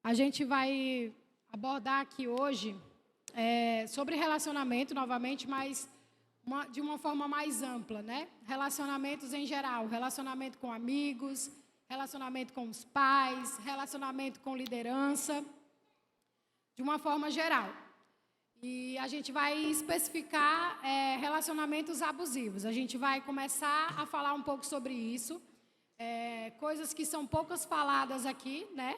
A gente vai abordar aqui hoje sobre relacionamento novamente, mas de uma forma mais ampla, né? Relacionamentos em geral, relacionamento com amigos, relacionamento com os pais, relacionamento com liderança, de uma forma geral. E a gente vai especificar relacionamentos abusivos. A gente vai começar a falar um pouco sobre isso, coisas que são poucas faladas aqui, né?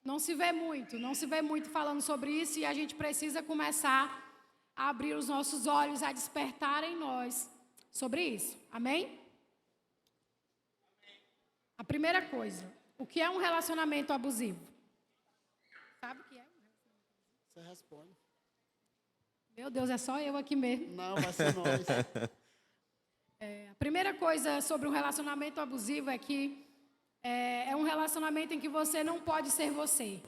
Não se vê muito falando sobre isso, e a gente precisa começar a abrir os nossos olhos, a despertar em nós sobre isso. Amém? A primeira coisa, o que é um relacionamento abusivo? Sabe o que é? Você responde. Meu Deus, é só eu aqui mesmo. Não, vai ser nós. A primeira coisa sobre um relacionamento abusivo é que é um relacionamento em que você não pode ser você.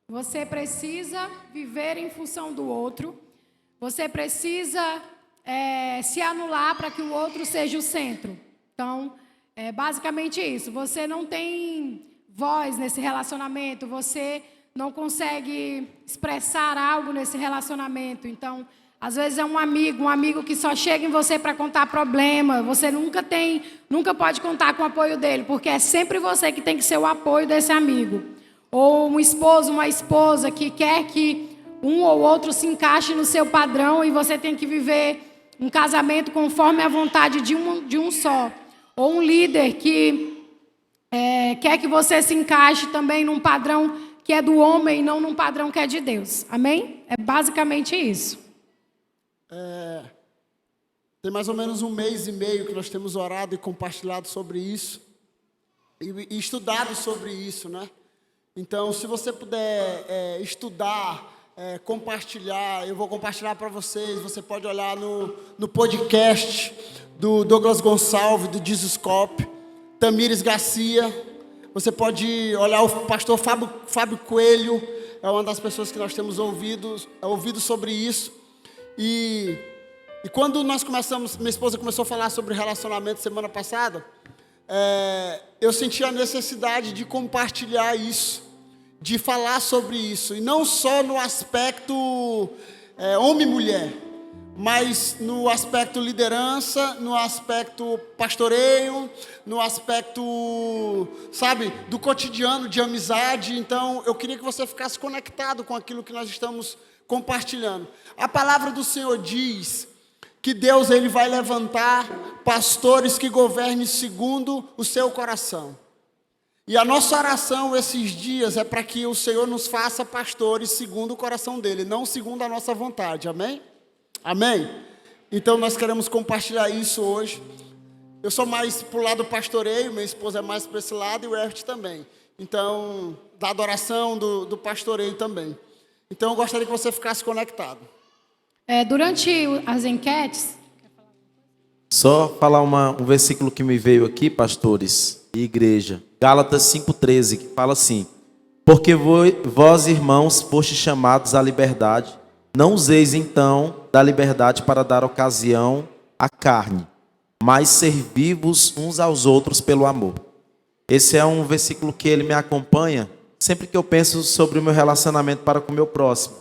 Você precisa viver em função do outro. Você precisa se anular para que o outro seja o centro. Então, é basicamente isso. Você não tem voz nesse relacionamento. Você não consegue expressar algo nesse relacionamento. Então, às vezes é um amigo que só chega em você para contar problema. Você nunca pode contar com o apoio dele, porque é sempre você que tem que ser o apoio desse amigo. Ou um esposo, uma esposa que quer que um ou outro se encaixe no seu padrão e você tem que viver um casamento conforme a vontade de um só. Ou um líder que quer que você se encaixe também num padrão que é do homem e não num padrão que é de Deus. Amém? É basicamente isso. Tem mais ou menos 1 mês e meio que nós temos orado e compartilhado sobre isso e estudado sobre isso, né? Então, se você puder estudar, compartilhar, eu vou compartilhar para vocês. Você pode olhar no podcast do Douglas Gonçalves, do Jesus Cop, Tamires Garcia. Você pode olhar o pastor Fábio Coelho, é uma das pessoas que nós temos ouvido sobre isso. E quando nós começamos, minha esposa começou a falar sobre relacionamento semana passada, eu senti a necessidade de compartilhar isso, de falar sobre isso, e não só no aspecto homem e mulher, mas no aspecto liderança, no aspecto pastoreio, no aspecto, sabe, do cotidiano, de amizade. Então, eu queria que você ficasse conectado com aquilo que nós estamos compartilhando. A palavra do Senhor diz que Deus ele vai levantar pastores que governem segundo o seu coração. E a nossa oração esses dias é para que o Senhor nos faça pastores segundo o coração dele, não segundo a nossa vontade. Amém? Amém? Então nós queremos compartilhar isso hoje. Eu sou mais para o lado do pastoreio, minha esposa é mais para esse lado e o Herbert também. Então, da adoração, do pastoreio também. Então eu gostaria que você ficasse conectado. Durante as enquetes... Só falar um versículo que me veio aqui, pastores e igreja. Gálatas 5,13, que fala assim: porque vós, irmãos, fostes chamados à liberdade, não useis então da liberdade para dar ocasião à carne, mas servi-vos uns aos outros pelo amor. Esse é um versículo que ele me acompanha sempre que eu penso sobre o meu relacionamento para com o meu próximo.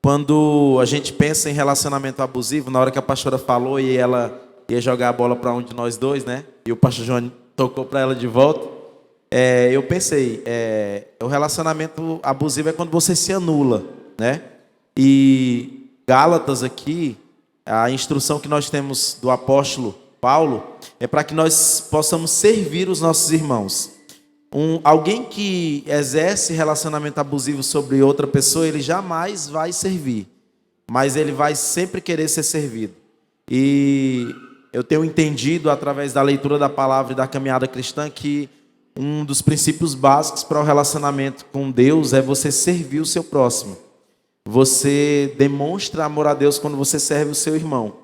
Quando a gente pensa em relacionamento abusivo, na hora que a pastora falou e ela ia jogar a bola para um de nós dois, né? E o pastor João tocou para ela de volta. Eu pensei, o relacionamento abusivo é quando você se anula, né? E Gálatas aqui, a instrução que nós temos do apóstolo Paulo é para que nós possamos servir os nossos irmãos. Alguém que exerce relacionamento abusivo sobre outra pessoa, ele jamais vai servir, mas ele vai sempre querer ser servido. E eu tenho entendido através da leitura da palavra e da caminhada cristã que um dos princípios básicos para o relacionamento com Deus é você servir o seu próximo. Você demonstra amor a Deus quando você serve o seu irmão.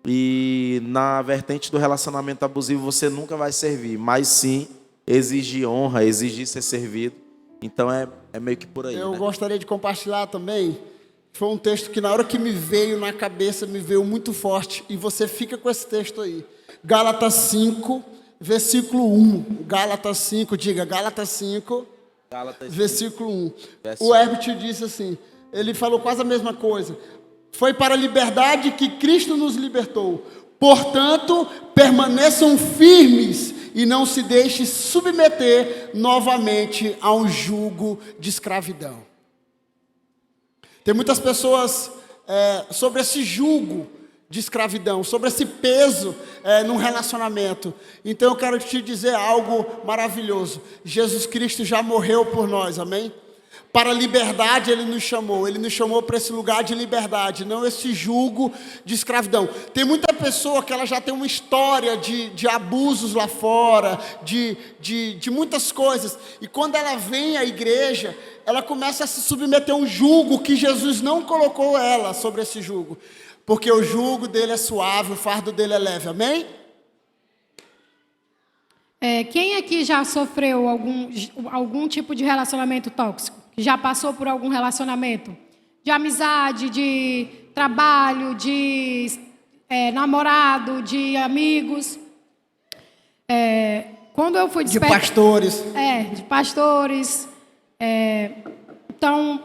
E na vertente do relacionamento abusivo você nunca vai servir, mas sim exigir honra, exigir ser servido. Então é meio que por aí. Eu né? gostaria de compartilhar também. Foi um texto que na hora que me veio na cabeça, me veio muito forte. E você fica com esse texto aí. Gálatas 5, versículo 1. Gálatas 5, diga Gálatas 5, Gálatas versículo 1. Verso O Herbert disse assim, ele falou quase a mesma coisa. Foi para a liberdade que Cristo nos libertou. Portanto, permaneçam firmes e não se deixem submeter novamente a um jugo de escravidão. Tem muitas pessoas sobre esse jugo de escravidão, sobre esse peso num relacionamento. Então eu quero te dizer algo maravilhoso. Jesus Cristo já morreu por nós, amém? Para a liberdade Ele nos chamou para esse lugar de liberdade, não esse jugo de escravidão. Tem muita pessoa que ela já tem uma história de abusos lá fora, de muitas coisas, e quando ela vem à igreja, ela começa a se submeter a um jugo que Jesus não colocou ela sobre esse jugo, porque o jugo dele é suave, o fardo dele é leve, amém? Quem aqui já sofreu algum tipo de relacionamento tóxico? Que já passou por algum relacionamento? De amizade, de trabalho, de namorado, de amigos? Quando eu fui De pastores. De pastores. Então,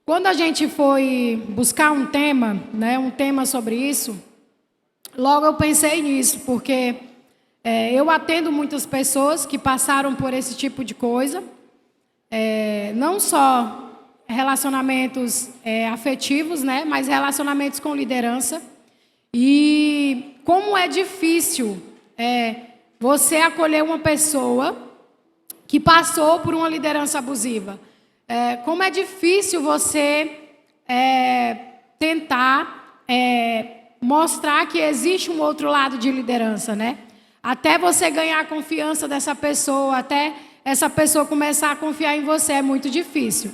quando a gente foi buscar um tema sobre isso, logo eu pensei nisso, porque eu atendo muitas pessoas que passaram por esse tipo de coisa, não só relacionamentos afetivos, né, mas relacionamentos com liderança. E como é difícil você acolher uma pessoa que passou por uma liderança abusiva. Como é difícil você tentar mostrar que existe um outro lado de liderança, né? Até você ganhar a confiança dessa pessoa, até essa pessoa começar a confiar em você, é muito difícil.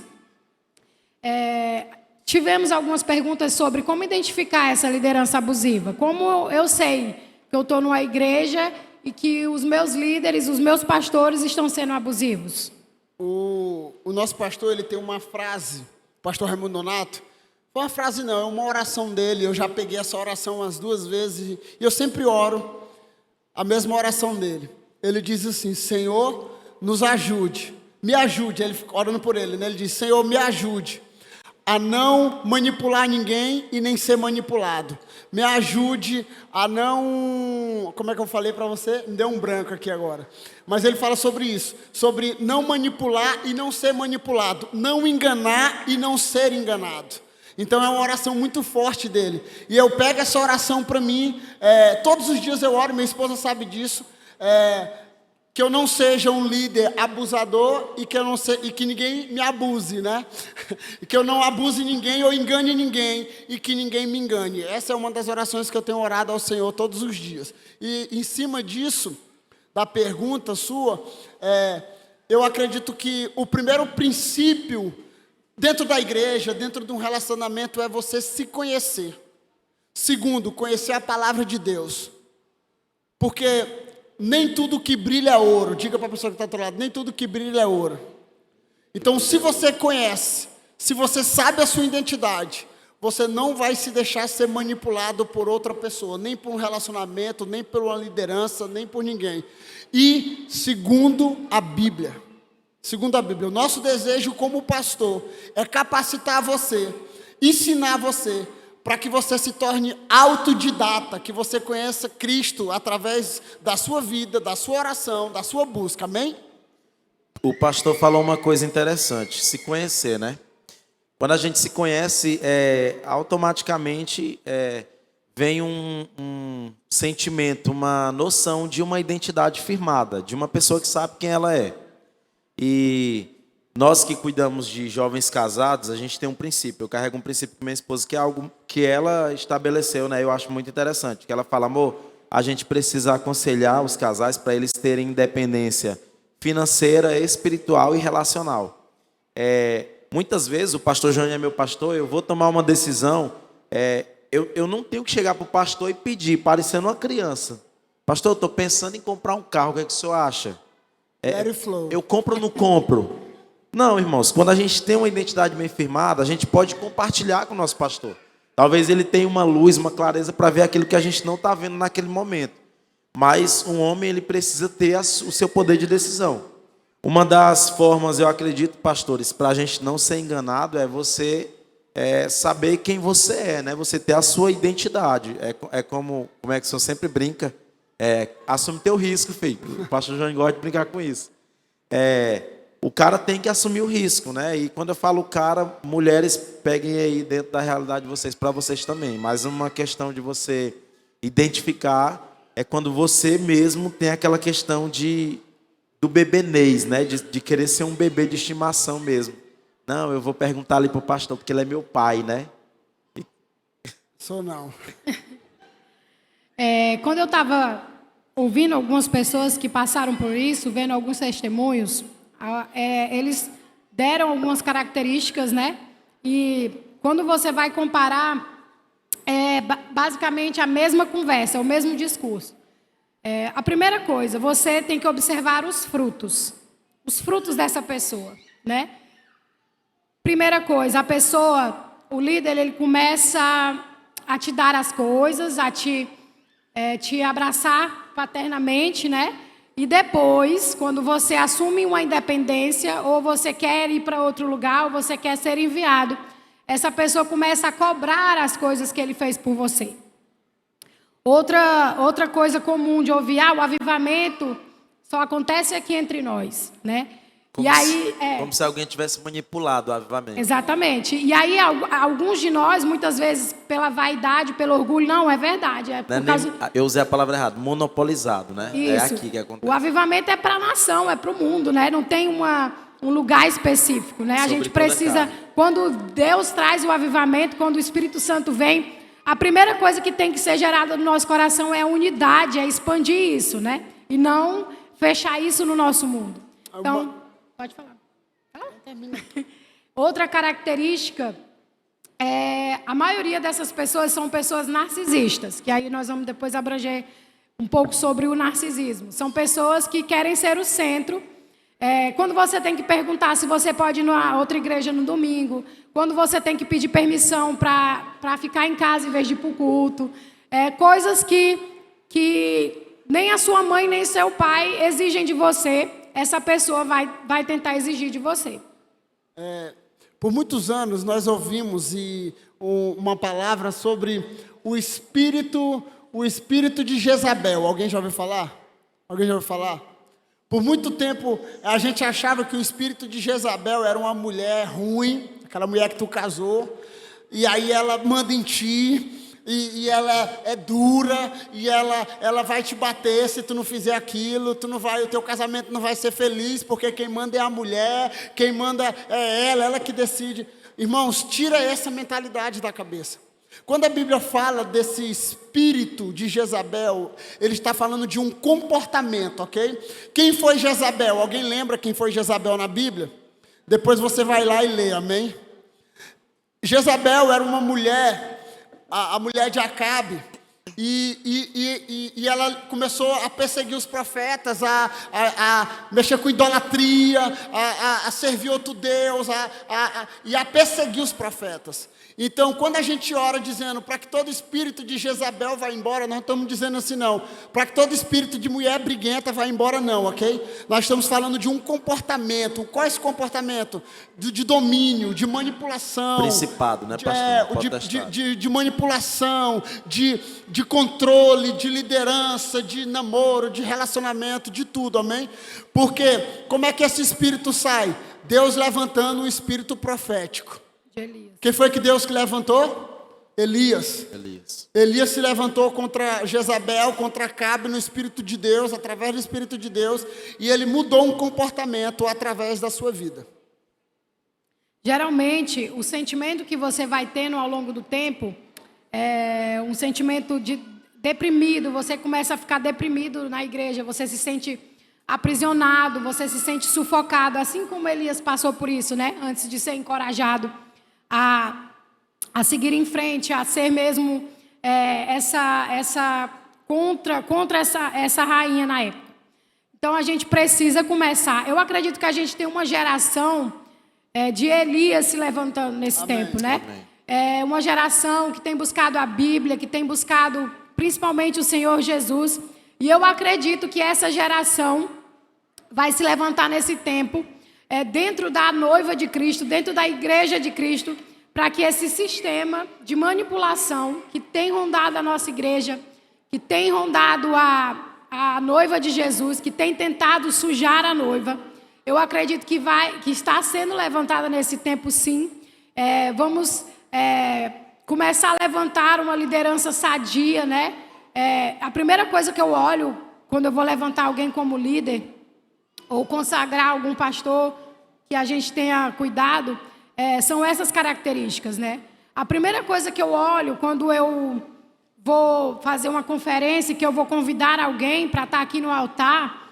Tivemos algumas perguntas sobre como identificar essa liderança abusiva. Como eu sei que eu estou numa igreja e que os meus líderes, os meus pastores estão sendo abusivos? O nosso pastor, ele tem uma frase, o pastor Raimundo Nonato, foi uma frase não, é uma oração dele, eu já peguei essa oração umas 2 vezes, e eu sempre oro a mesma oração dele. Ele diz assim: Senhor, nos ajude, me ajude, ele fica orando por ele, né? Ele diz: Senhor, me ajude a não manipular ninguém e nem ser manipulado. Me ajude a não... Como é que eu falei para você? Me deu um branco aqui agora. Mas ele fala sobre isso. Sobre não manipular e não ser manipulado. Não enganar e não ser enganado. Então é uma oração muito forte dele. E eu pego essa oração para mim. Todos os dias eu oro, minha esposa sabe disso. Que eu não seja um líder abusador e que ninguém me abuse, né? Que eu não abuse ninguém ou engane ninguém e que ninguém me engane. Essa é uma das orações que eu tenho orado ao Senhor todos os dias. E em cima disso, da pergunta sua, eu acredito que o primeiro princípio dentro da igreja, dentro de um relacionamento, é você se conhecer. Segundo, conhecer a palavra de Deus. Porque nem tudo que brilha é ouro. Diga para a pessoa que está do outro lado: nem tudo que brilha é ouro. Então, se você conhece, se você sabe a sua identidade, você não vai se deixar ser manipulado por outra pessoa, nem por um relacionamento, nem por uma liderança, nem por ninguém. E segundo a Bíblia, o nosso desejo como pastor é capacitar você, ensinar você, para que você se torne autodidata, que você conheça Cristo através da sua vida, da sua oração, da sua busca, amém? O pastor falou uma coisa interessante: se conhecer, né? Quando a gente se conhece, automaticamente vem um sentimento, uma noção de uma identidade firmada, de uma pessoa que sabe quem ela é. E nós que cuidamos de jovens casados, a gente tem um princípio. Eu carrego um princípio com minha esposa, que é algo que ela estabeleceu, né? Eu acho muito interessante. Que ela fala: amor, a gente precisa aconselhar os casais para eles terem independência financeira, espiritual e relacional. Muitas vezes, o pastor João é meu pastor, eu vou tomar uma decisão, eu não tenho que chegar para o pastor e pedir, parecendo uma criança: pastor, eu estou pensando em comprar um carro, o que é que o senhor acha? Eu compro ou não compro? Não, irmãos, quando a gente tem uma identidade bem firmada, a gente pode compartilhar com o nosso pastor. Talvez ele tenha uma luz, uma clareza para ver aquilo que a gente não está vendo naquele momento. mas um homem ele precisa ter o seu poder de decisão. Uma das formas, eu acredito, pastores, para a gente não ser enganado é você saber quem você é, né? Você ter a sua identidade. Como é que o senhor sempre brinca? Assume teu risco, filho. O pastor João gosta de brincar com isso. O cara tem que assumir o risco, né? E quando eu falo cara, mulheres, peguem aí dentro da realidade de vocês, para vocês também. Mas uma questão de você identificar é quando você mesmo tem aquela questão do bebenês, né? De querer ser um bebê de estimação mesmo. Não, eu vou perguntar ali pro pastor, porque ele é meu pai, né? Sou não. Quando eu estava ouvindo algumas pessoas que passaram por isso, vendo alguns testemunhos, eles deram algumas características, né? E quando você vai comparar, basicamente a mesma conversa, o mesmo discurso. A primeira coisa, você tem que observar os frutos dessa pessoa, né? Primeira coisa, a pessoa, o líder, ele começa a te dar as coisas, a te abraçar paternamente, né? E depois, quando você assume uma independência, ou você quer ir para outro lugar, ou você quer ser enviado, essa pessoa começa a cobrar as coisas que ele fez por você. Outra coisa comum de ouvir, o avivamento só acontece aqui entre nós, né? Como se alguém tivesse manipulado o avivamento. Exatamente. E aí, alguns de nós, muitas vezes, pela vaidade, pelo orgulho, não, é verdade. Eu usei a palavra errada, monopolizado, né? Isso. É aqui que acontece. O avivamento é para a nação, é para o mundo, né? Não tem um lugar específico, né? A gente precisa, quando Deus traz o avivamento, quando o Espírito Santo vem, a primeira coisa que tem que ser gerada no nosso coração é a unidade, é expandir isso, né? E não fechar isso no nosso mundo. Então, pode falar. Outra característica a maioria dessas pessoas são pessoas narcisistas, que aí nós vamos depois abranger um pouco sobre o narcisismo. São pessoas que querem ser o centro. Quando você tem que perguntar se você pode ir na outra igreja no domingo, quando você tem que pedir permissão para ficar em casa em vez de ir para o culto, coisas que nem a sua mãe nem seu pai exigem de você, essa pessoa vai tentar exigir de você. Por muitos anos nós ouvimos uma palavra sobre o espírito de Jezabel. Alguém já ouviu falar? Por muito tempo a gente achava que o espírito de Jezabel era uma mulher ruim, aquela mulher que tu casou, e aí ela manda em ti, e ela é dura, e ela vai te bater se tu não fizer aquilo, o teu casamento não vai ser feliz, porque quem manda é a mulher, quem manda é ela que decide. Irmãos, tira essa mentalidade da cabeça. Quando a Bíblia fala desse espírito de Jezabel, ele está falando de um comportamento, ok? Quem foi Jezabel? Alguém lembra quem foi Jezabel na Bíblia? Depois você vai lá e lê, amém? Jezabel era uma mulher, a mulher de Acabe, e ela começou a perseguir os profetas, a mexer com idolatria, a servir outro Deus, e a perseguir os profetas. Então, quando a gente ora dizendo para que todo espírito de Jezabel vá embora, nós não estamos dizendo assim não. Para que todo espírito de mulher briguenta vá embora não, ok? Nós estamos falando de um comportamento. Qual é esse comportamento? De domínio, de manipulação. Principado, né, pastor? De manipulação, de controle, de liderança, de namoro, de relacionamento, de tudo, amém? Porque como é que esse espírito sai? Deus levantando um espírito profético. Quem foi que Deus que levantou? Elias se levantou contra Jezabel, contra Acabe no Espírito de Deus, através do Espírito de Deus, e ele mudou um comportamento através da sua vida. Geralmente, o sentimento que você vai tendo ao longo do tempo é um sentimento de deprimido, você começa a ficar deprimido na igreja, você se sente aprisionado, você se sente sufocado, assim como Elias passou por isso, né? Antes de ser encorajado a seguir em frente, a ser mesmo contra essa rainha na época. Então a gente precisa começar. Eu acredito que a gente tem uma geração de Elias se levantando nesse tempo, né? Uma geração que tem buscado a Bíblia, que tem buscado principalmente o Senhor Jesus. E eu acredito que essa geração vai se levantar nesse tempo, dentro da noiva de Cristo, dentro da igreja de Cristo, para que esse sistema de manipulação que tem rondado a nossa igreja, que tem rondado a noiva de Jesus, que tem tentado sujar a noiva, eu acredito que está sendo levantada nesse tempo, sim. Vamos começar a levantar uma liderança sadia, né? A primeira coisa que eu olho quando eu vou levantar alguém como líder, ou consagrar algum pastor que a gente tenha cuidado, são essas características, né? A primeira coisa que eu olho quando eu vou fazer uma conferência, que eu vou convidar alguém para estar aqui no altar,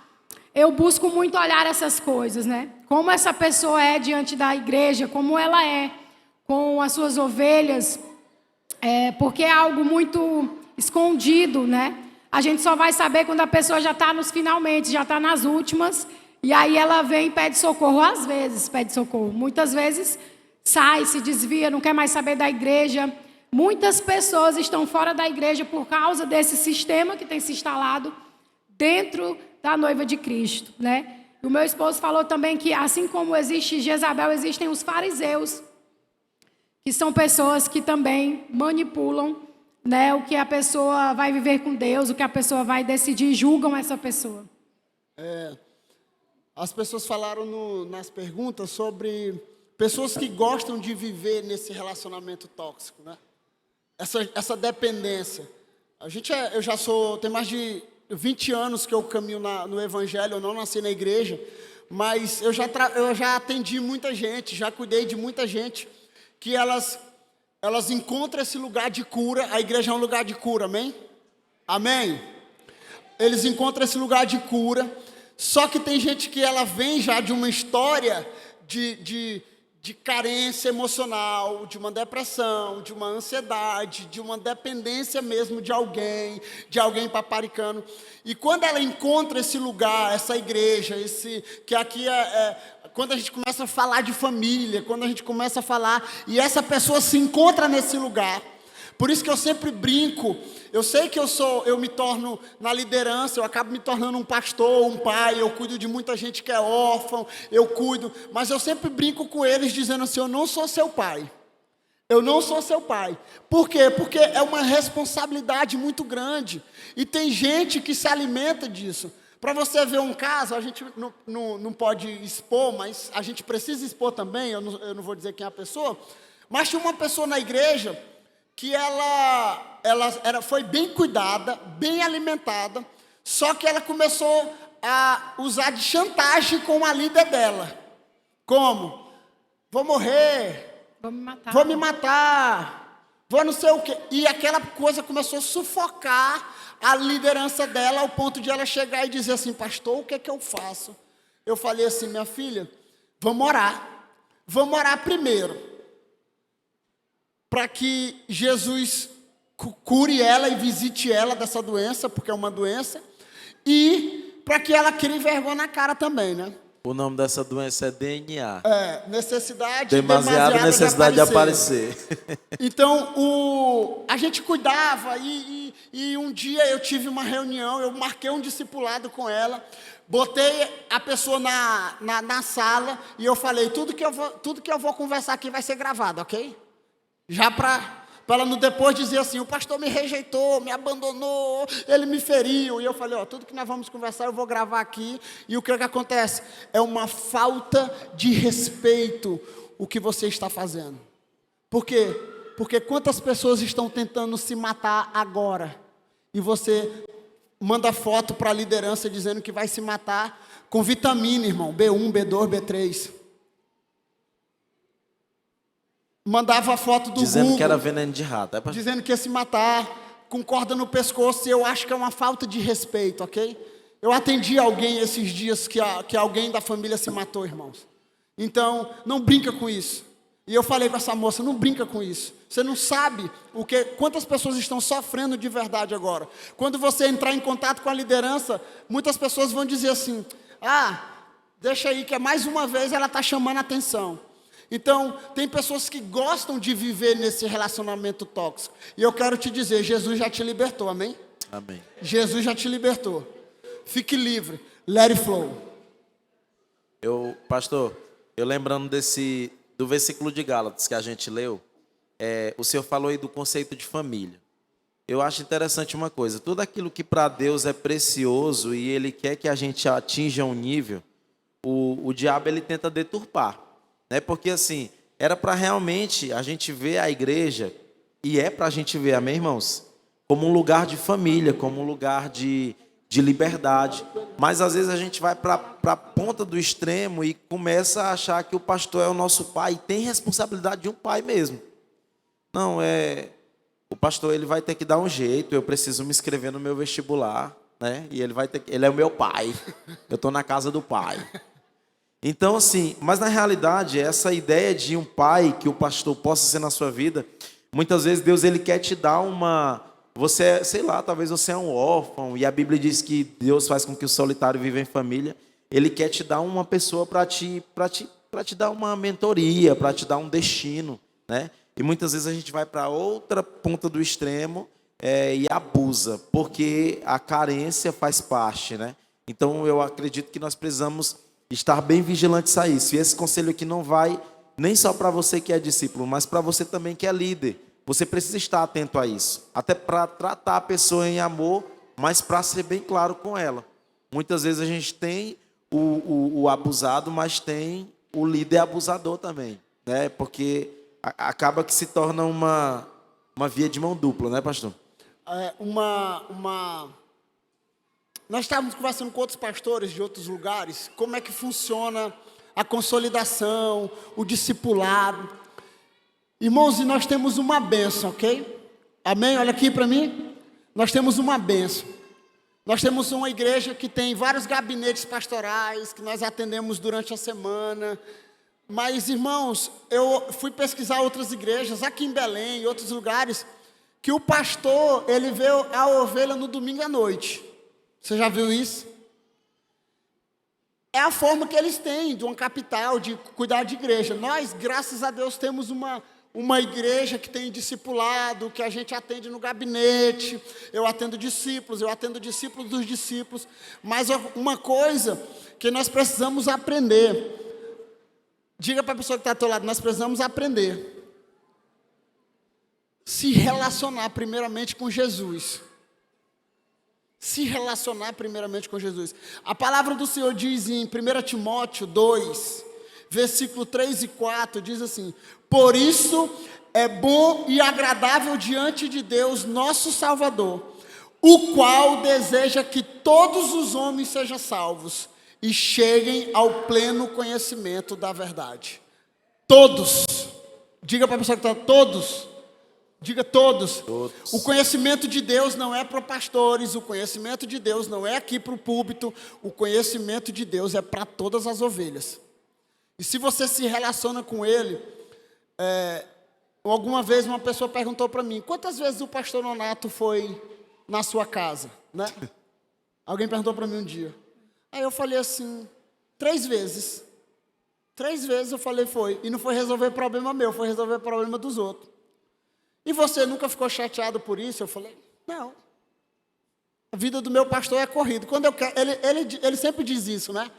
eu busco muito olhar essas coisas, né? Como essa pessoa é diante da igreja, como ela é com as suas ovelhas, porque é algo muito escondido, né? A gente só vai saber quando a pessoa já está nos finalmente, já está nas últimas, e aí ela vem e pede socorro. Às vezes pede socorro, muitas vezes sai, se desvia, não quer mais saber da igreja. Muitas pessoas estão fora da igreja por causa desse sistema que tem se instalado dentro da noiva de Cristo, né? O meu esposo falou também que, assim como existe Jezabel, existem os fariseus, que são pessoas que também manipulam, né, o que a pessoa vai viver com Deus, o que a pessoa vai decidir, julgam essa pessoa. As pessoas falaram nas perguntas sobre pessoas que gostam de viver nesse relacionamento tóxico, né? Essa dependência. Eu já tem mais de 20 anos que eu caminho no Evangelho, eu não nasci na igreja, mas eu já atendi muita gente, já cuidei de muita gente, que elas encontram esse lugar de cura. A igreja é um lugar de cura, amém? Amém? Eles encontram esse lugar de cura, só que tem gente que ela vem já de uma história de carência emocional, de uma depressão, de uma ansiedade, de uma dependência mesmo de alguém paparicano. E quando ela encontra esse lugar, essa igreja, que aqui quando a gente começa a falar de família, quando a gente começa a falar, e essa pessoa se encontra nesse lugar. Por isso que eu sempre brinco. Eu sei que eu me torno na liderança, eu acabo me tornando um pastor, um pai, eu cuido de muita gente que é órfão, mas eu sempre brinco com eles dizendo assim: eu não sou seu pai. Eu não sou seu pai. Por quê? Porque é uma responsabilidade muito grande. E tem gente que se alimenta disso. Para você ver um caso, a gente não pode expor, mas a gente precisa expor também, eu não vou dizer quem é a pessoa, mas tinha uma pessoa na igreja que ela foi bem cuidada, bem alimentada, só que ela começou a usar de chantagem com a líder dela. Como? Vou morrer, vou me matar, vou não sei o quê. E aquela coisa começou a sufocar a liderança dela, ao ponto de ela chegar e dizer assim: pastor, o que é que eu faço? Eu falei assim: minha filha, vamos orar primeiro, para que Jesus cure ela e visite ela dessa doença, porque é uma doença, e para que ela crie vergonha na cara também, né? O nome dessa doença é DNA. Demasiada necessidade de aparecer. Então, a gente cuidava, e um dia eu tive uma reunião, eu marquei um discipulado com ela, botei a pessoa na sala, e eu falei: tudo que eu vou conversar aqui vai ser gravado, ok? Já para ela não depois dizer assim: o pastor me rejeitou, me abandonou, ele me feriu. E eu falei: tudo que nós vamos conversar eu vou gravar aqui. E o que acontece? É uma falta de respeito o que você está fazendo. Por quê? Porque quantas pessoas estão tentando se matar agora, e você manda foto para a liderança dizendo que vai se matar com vitamina, irmão, B1, B2, B3. Mandava a foto do dizendo Google, que era veneno de rato. Dizendo que ia se matar, com corda no pescoço. E eu acho que é uma falta de respeito, ok? Eu atendi alguém esses dias que alguém da família se matou, irmãos. Então, não brinca com isso. E eu falei com essa moça: não brinca com isso. Você não sabe quantas pessoas estão sofrendo de verdade agora. Quando você entrar em contato com a liderança, muitas pessoas vão dizer assim: deixa aí, que é mais uma vez ela está chamando a atenção. Então, tem pessoas que gostam de viver nesse relacionamento tóxico. E eu quero te dizer: Jesus já te libertou, amém? Amém. Jesus já te libertou. Fique livre. Let it flow. Pastor, eu lembrando do versículo de Gálatas que a gente leu, o senhor falou aí do conceito de família. Eu acho interessante uma coisa, tudo aquilo que para Deus é precioso e Ele quer que a gente atinja um nível, o diabo ele tenta deturpar, né? Porque assim, era para realmente a gente ver a igreja, e é para a gente ver, amém, irmãos? Como um lugar de família, como um lugar de liberdade. Mas às vezes a gente vai para a ponta do extremo e começa a achar que o pastor é o nosso pai e tem responsabilidade de um pai mesmo. Não, o pastor ele vai ter que dar um jeito, eu preciso me inscrever no meu vestibular, né? E ele é o meu pai, eu estou na casa do pai. Então assim, mas na realidade essa ideia de um pai que o pastor possa ser na sua vida, muitas vezes Deus ele quer te dar você, sei lá, talvez você é um órfão e a Bíblia diz que Deus faz com que o solitário viva em família. Ele quer te dar uma pessoa para te dar uma mentoria, para te dar um destino, né? E muitas vezes a gente vai para outra ponta do extremo e abusa, porque a carência faz parte, né? Então eu acredito que nós precisamos estar bem vigilantes a isso. E esse conselho aqui não vai nem só para você que é discípulo, mas para você também que é líder. Você precisa estar atento a isso, até para tratar a pessoa em amor, mas para ser bem claro com ela. Muitas vezes a gente tem o abusado, mas tem o líder abusador também, né? Porque acaba que se torna uma via de mão dupla, né, pastor? Nós estávamos conversando com outros pastores de outros lugares, como é que funciona a consolidação, o discipulado. Irmãos, e nós temos uma bênção, ok? Amém? Olha aqui para mim. Nós temos uma bênção. Nós temos uma igreja que tem vários gabinetes pastorais, que nós atendemos durante a semana. Mas, irmãos, eu fui pesquisar outras igrejas, aqui em Belém, em outros lugares, que o pastor, ele vê a ovelha no domingo à noite. Você já viu isso? É a forma que eles têm de uma capital, de cuidar de igreja. Nós, graças a Deus, temos uma igreja que tem discipulado, que a gente atende no gabinete. Eu atendo discípulos dos discípulos. Mas uma coisa que nós precisamos aprender. Diga para a pessoa que está ao teu lado, nós precisamos aprender. Se relacionar primeiramente com Jesus. Se relacionar primeiramente com Jesus. A palavra do Senhor diz em 1 Timóteo 2, versículo 3 e 4, diz assim: por isso é bom e agradável diante de Deus, nosso Salvador, o qual deseja que todos os homens sejam salvos e cheguem ao pleno conhecimento da verdade. Todos. Diga para a pessoa que está, todos. Diga todos. O conhecimento de Deus não é para pastores, o conhecimento de Deus não é aqui para o púlpito, o conhecimento de Deus é para todas as ovelhas. E se você se relaciona com Ele, alguma vez uma pessoa perguntou para mim, quantas vezes o pastor Nonato foi na sua casa, né? Alguém perguntou para mim um dia. Aí eu falei assim, 3 vezes. 3 vezes eu falei, foi. E não foi resolver problema meu, foi resolver problema dos outros. E você nunca ficou chateado por isso? Eu falei, não. A vida do meu pastor é corrida. Quando eu quero, ele sempre diz isso, né?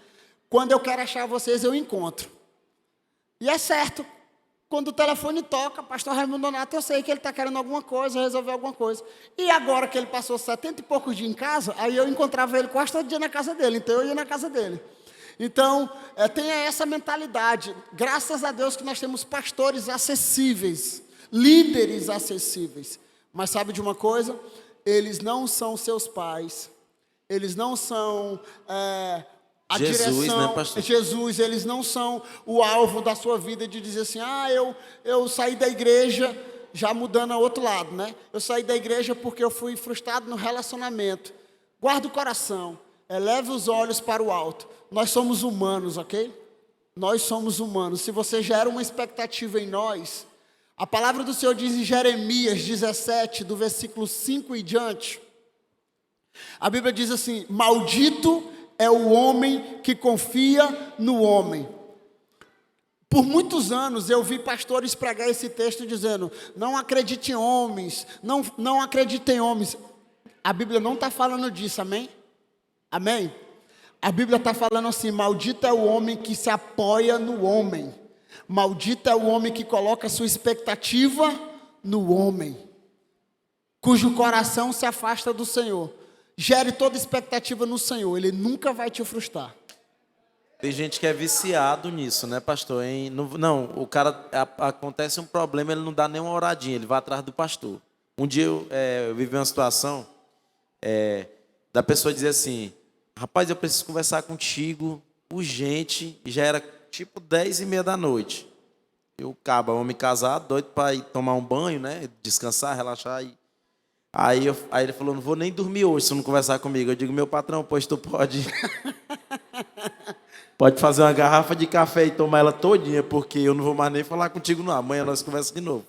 Quando eu quero achar vocês, eu encontro. E é certo. Quando o telefone toca, pastor Raimundo Nonato, eu sei que ele está querendo alguma coisa, resolver alguma coisa. E agora que ele passou 70 e poucos dias em casa, aí eu encontrava ele quase todo dia na casa dele. Então eu ia na casa dele. Então, tenha essa mentalidade. Graças a Deus que nós temos pastores acessíveis. Líderes acessíveis, mas sabe de uma coisa? Eles não são seus pais, eles não são a Jesus, direção, né, pastor? Jesus, eles não são o alvo da sua vida de dizer assim, eu saí da igreja, já mudando ao outro lado, né? Eu saí da igreja porque eu fui frustrado no relacionamento. Guarda o coração, eleve os olhos para o alto. Nós somos humanos, ok? Nós somos humanos. Se você gera uma expectativa em nós, a palavra do Senhor diz em Jeremias 17, do versículo 5 e diante, a Bíblia diz assim, maldito é o homem que confia no homem. Por muitos anos eu vi pastores pregar esse texto dizendo, não acredite em homens, não acredite em homens. A Bíblia não está falando disso, amém? Amém? A Bíblia está falando assim: maldito é o homem que se apoia no homem. Maldito é o homem que coloca sua expectativa no homem, cujo coração se afasta do Senhor. Gere toda expectativa no Senhor, Ele nunca vai te frustrar. Tem gente que é viciado nisso, né, pastor? Não, o cara, acontece um problema, ele não dá nem uma oradinha, ele vai atrás do pastor. Um dia eu vivi uma situação da pessoa dizer assim: rapaz, eu preciso conversar contigo urgente, e já era tipo 10h30 da noite. Eu, homem casado, doido para ir tomar um banho, né, descansar, relaxar. Aí ele falou: não vou nem dormir hoje se não conversar comigo. Eu digo: meu patrão, pois tu pode fazer uma garrafa de café e tomar ela todinha, porque eu não vou mais nem falar contigo não. Amanhã nós conversamos de novo.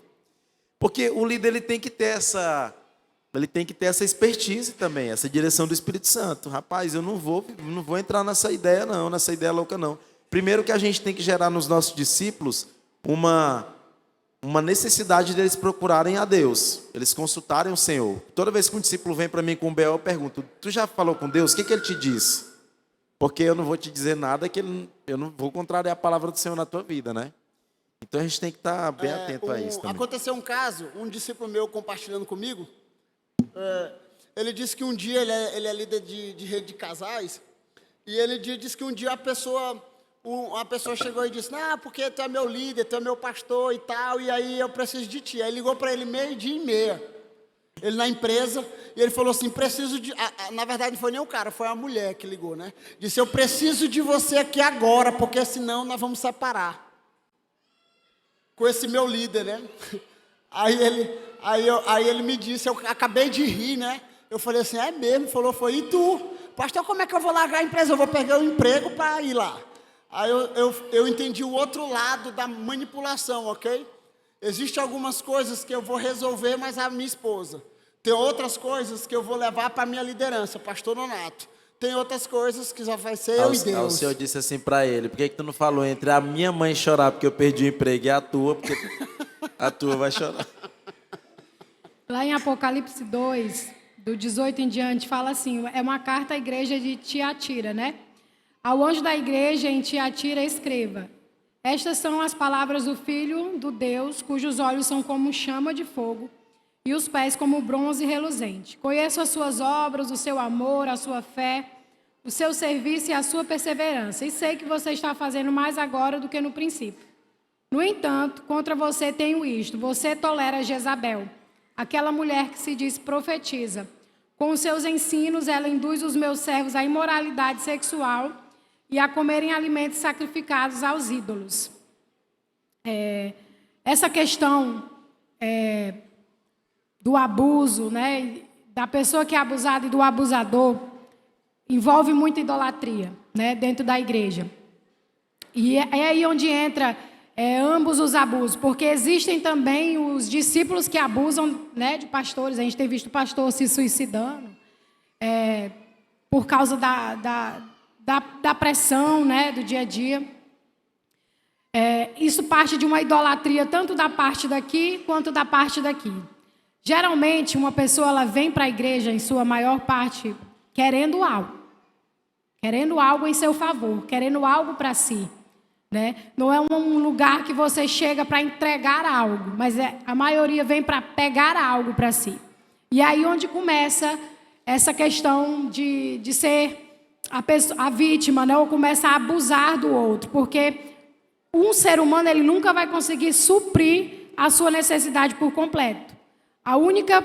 Porque o líder, ele tem que ter essa expertise também, essa direção do Espírito Santo. Rapaz, eu não vou entrar nessa ideia não, nessa ideia louca não. Primeiro que a gente tem que gerar nos nossos discípulos uma necessidade deles procurarem a Deus, eles consultarem o Senhor. Toda vez que um discípulo vem para mim com um BO, eu pergunto: tu já falou com Deus? O que ele te diz? Porque eu não vou te dizer nada que eu não vou contrariar a palavra do Senhor na tua vida, né? Então a gente tem que estar bem atento a isso também. Aconteceu um caso, um discípulo meu compartilhando comigo, ele disse que um dia, ele é líder de rede de casais, e ele disse que um dia uma pessoa chegou e disse: não, porque tu é meu líder, tu é meu pastor e tal, e aí eu preciso de ti. Aí ligou para ele 12:30, ele na empresa, e ele falou assim: preciso de... Na verdade não foi nem o cara, foi a mulher que ligou, né? Disse: eu preciso de você aqui agora, porque senão nós vamos separar. Com esse meu líder, né? Aí ele me disse, eu acabei de rir, né? Eu falei assim: é mesmo? Ele falou: foi. E tu? Pastor, como é que eu vou largar a empresa? Eu vou pegar um emprego para ir lá. Aí eu entendi o outro lado da manipulação, ok? Existem algumas coisas que eu vou resolver, mas a minha esposa. Tem outras coisas que eu vou levar para a minha liderança, pastor Nonato. Tem outras coisas que já vai ser eu e Deus. O Senhor disse assim para ele: por que tu não falou entre a minha mãe chorar porque eu perdi o emprego e a tua, porque a tua vai chorar? Lá em Apocalipse 2, do 18 em diante, fala assim, é uma carta à igreja de Tiatira, né? Ao anjo da igreja em Tiatira escreva: estas são as palavras do Filho do Deus, cujos olhos são como chama de fogo e os pés como bronze reluzente. Conheço as suas obras, o seu amor, a sua fé, o seu serviço e a sua perseverança, e sei que você está fazendo mais agora do que no princípio. No entanto, contra você tenho isto: você tolera Jezabel, aquela mulher que se diz profetiza. Com os seus ensinos, ela induz os meus servos à imoralidade sexual e a comerem alimentos sacrificados aos ídolos. Essa questão do abuso, né, da pessoa que é abusada e do abusador, envolve muita idolatria, né, dentro da igreja. E é aí onde entra ambos os abusos, porque existem também os discípulos que abusam, né, de pastores. A gente tem visto pastor se suicidando por causa da pressão, né, do dia a dia. Isso parte de uma idolatria tanto da parte daqui quanto da parte daqui. Geralmente, uma pessoa ela vem para a igreja, em sua maior parte, querendo algo em seu favor, querendo algo para si, né? Não é um lugar que você chega para entregar algo, mas a maioria vem para pegar algo para si. E aí onde começa essa questão de ser a vítima, né? Ou começa a abusar do outro, porque um ser humano ele nunca vai conseguir suprir a sua necessidade por completo. A única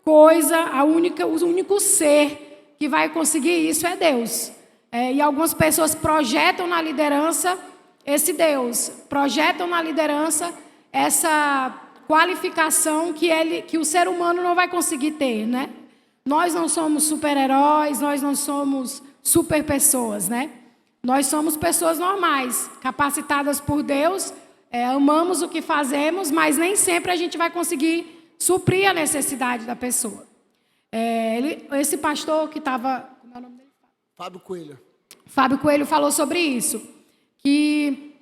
coisa, o único ser que vai conseguir isso é Deus. E algumas pessoas projetam na liderança esse Deus, projetam na liderança essa qualificação que o ser humano não vai conseguir ter, né? Nós não somos super-heróis, nós não somos super pessoas, né? Nós somos pessoas normais, capacitadas por Deus, amamos o que fazemos, mas nem sempre a gente vai conseguir suprir a necessidade da pessoa. Esse pastor que estava... Como é o nome dele? Fábio Coelho. Fábio Coelho falou sobre isso, que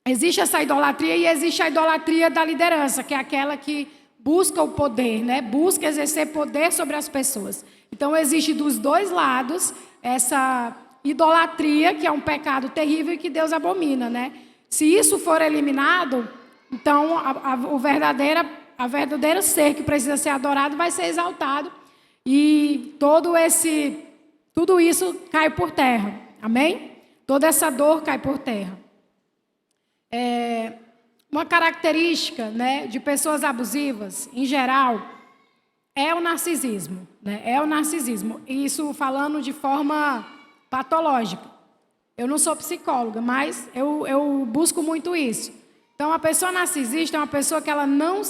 existe essa idolatria e existe a idolatria da liderança, que é aquela que busca o poder, né? Busca exercer poder sobre as pessoas. Então, existe dos dois lados essa idolatria, que é um pecado terrível e que Deus abomina, né? Se isso for eliminado, então o verdadeiro ser que precisa ser adorado vai ser exaltado e tudo isso cai por terra. Amém? Toda essa dor cai por terra. Uma característica, né, de pessoas abusivas, em geral, é o narcisismo, né? É o narcisismo. Isso falando de forma patológica. Eu não sou psicóloga, mas eu busco muito isso. Então, a pessoa narcisista é uma pessoa que ela não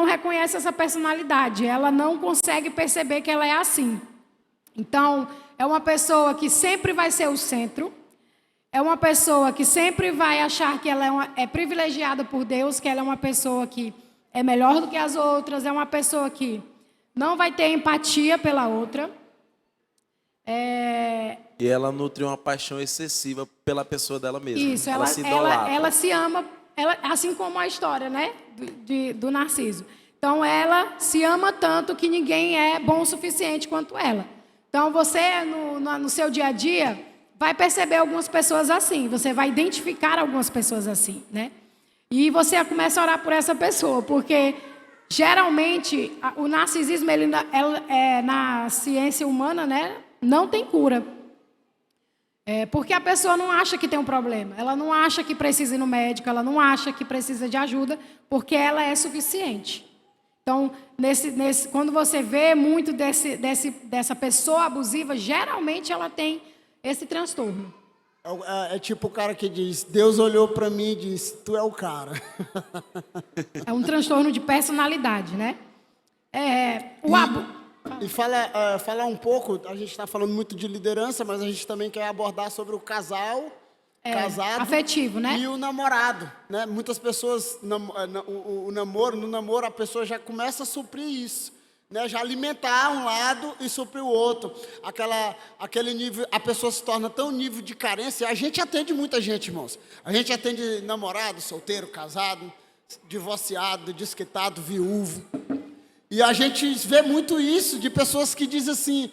reconhece essa personalidade. Ela não consegue perceber que ela é assim. Então, é uma pessoa que sempre vai ser o centro. É uma pessoa que sempre vai achar que ela é privilegiada por Deus, que ela é uma pessoa que é melhor do que as outras, é uma pessoa que não vai ter empatia pela outra. E ela nutre uma paixão excessiva pela pessoa dela mesma. Isso, ela se ama, assim como a história, né, do Narciso. Então, ela se ama tanto que ninguém é bom o suficiente quanto ela. Então, você, no seu dia a dia, vai perceber algumas pessoas assim. Você vai identificar algumas pessoas assim, né? E você começa a orar por essa pessoa, porque geralmente o narcisismo, na ciência humana, né, não tem cura. Porque a pessoa não acha que tem um problema, ela não acha que precisa ir no médico, ela não acha que precisa de ajuda, porque ela é suficiente. Então, quando você vê muito dessa pessoa abusiva, geralmente ela tem esse transtorno. É tipo o cara que diz, Deus olhou para mim e disse, tu é o cara. É um transtorno de personalidade, né? E falar um pouco, a gente está falando muito de liderança, mas a gente também quer abordar sobre o casado afetivo, né? E o namorado, né? Muitas pessoas, no namoro a pessoa já começa a suprir isso, né? Já alimentar um lado e suprir o outro. Aquele nível, a pessoa se torna tão nível de carência. A gente atende muita gente, irmãos. A gente atende namorado, solteiro, casado, divorciado, desquitado, viúvo. E a gente vê muito isso de pessoas que dizem assim,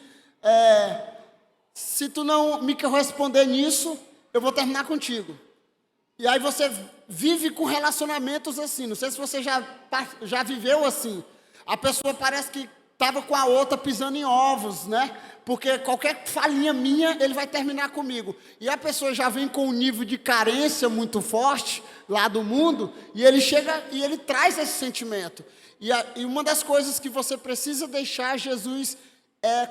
se tu não me corresponder nisso, eu vou terminar contigo. E aí você vive com relacionamentos assim. Não sei se você já viveu assim. A pessoa parece que estava com a outra pisando em ovos, né? Porque qualquer falinha minha, ele vai terminar comigo. E a pessoa já vem com um nível de carência muito forte lá do mundo, e ele chega e ele traz esse sentimento. E uma das coisas que você precisa deixar Jesus